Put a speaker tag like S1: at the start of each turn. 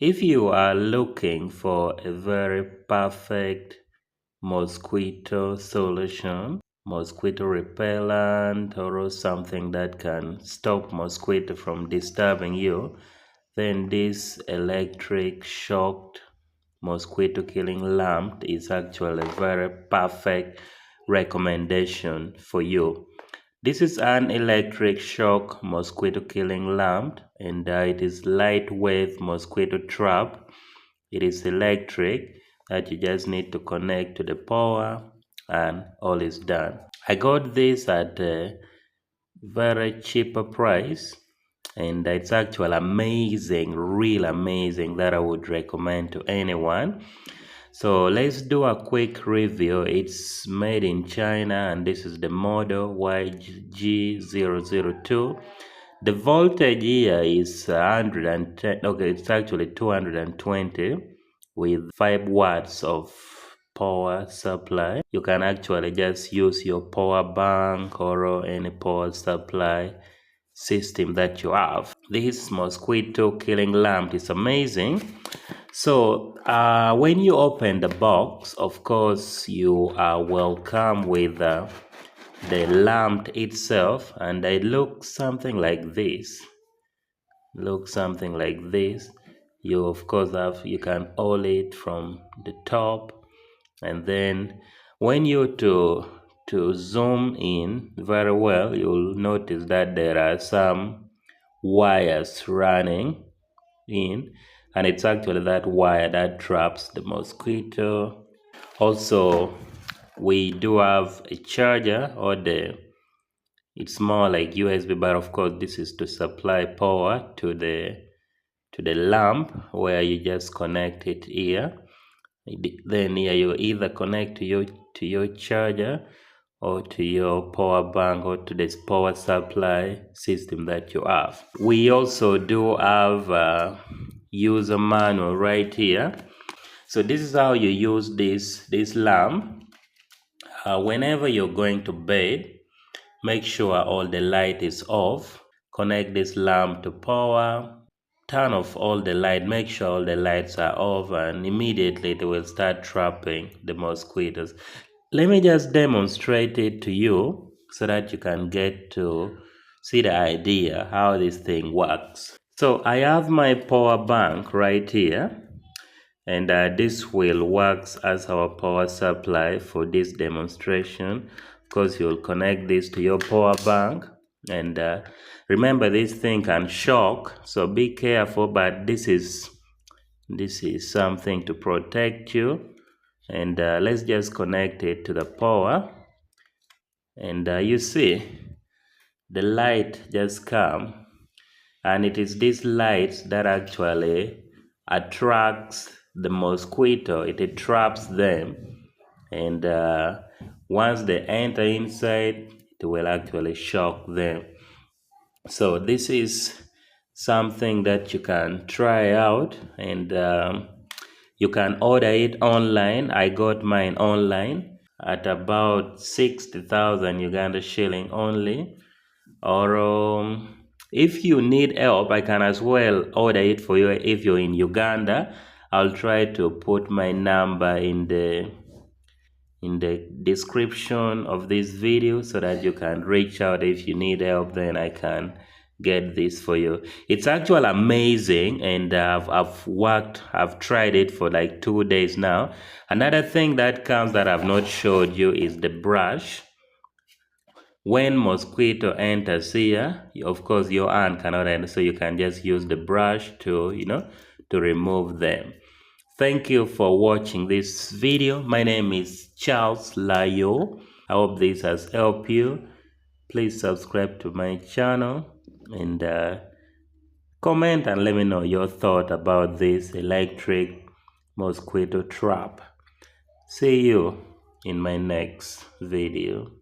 S1: If you are looking for a very perfect mosquito solution, mosquito repellent, or something that can stop mosquito from disturbing you, then this electric shocked mosquito killing lamp is actually a very perfect recommendation for you. This is an electric shock mosquito killing lamp, and it is lightweight mosquito trap. It is electric that you just need to connect to the power and all is done. I got this at a very cheaper price, and it's actually amazing, real amazing, that I would recommend to anyone. So let's do a quick review. It's made in China and this is the model YG002. The voltage here is 110, okay, it's actually 220 with 5 watts of power supply. You can actually just use your power bank or any power supply system that you have. This mosquito killing lamp is amazing. So when you open the box, of course, you are welcome with the lamp itself, and it looks something like this. You of course you can hold it from the top, and then when you to zoom in very well, you'll notice that there are some wires running in, and it's actually that wire that traps the mosquito. Also, we do have a charger, or it's more like USB, but of course this is to supply power to the lamp, where you just connect it here. Then here you either connect to your charger or to your power bank or to this power supply system that you have. We also do have a user manual right here. So this is how you use this lamp. Whenever you're going to bed, make sure all the light is off. Connect this lamp to power. Turn off all the light. Make sure all the lights are off, and immediately they will start trapping the mosquitoes. Let me just demonstrate it to you so that you can get to see the idea how this thing works. So I have my power bank right here, and this will work as our power supply for this demonstration. Of course, you'll connect this to your power bank, and remember, this thing can shock, so be careful, but this is something to protect you. And let's just connect it to the power, and you see the light just come, and it is this light that actually attracts the mosquito. It traps them, and once they enter inside, it will actually shock them. So this is something that you can try out, and you can order it online. I got mine online at about 60,000 Uganda shilling only. Or if you need help, I can as well order it for you. If you're in Uganda, I'll try to put my number in the description of this video so that you can reach out. If you need help, then I can get this for you. It's actually amazing, and I've tried it for like 2 days now. Another thing that comes that I've not showed you is the brush. When mosquito enters here, of course your hand cannot enter, so you can just use the brush to to remove them. Thank you for watching this video. My name is Charles Layoo. I hope this has helped you. Please subscribe to my channel, and comment and let me know your thought about this electric mosquito trap. See you in my next video.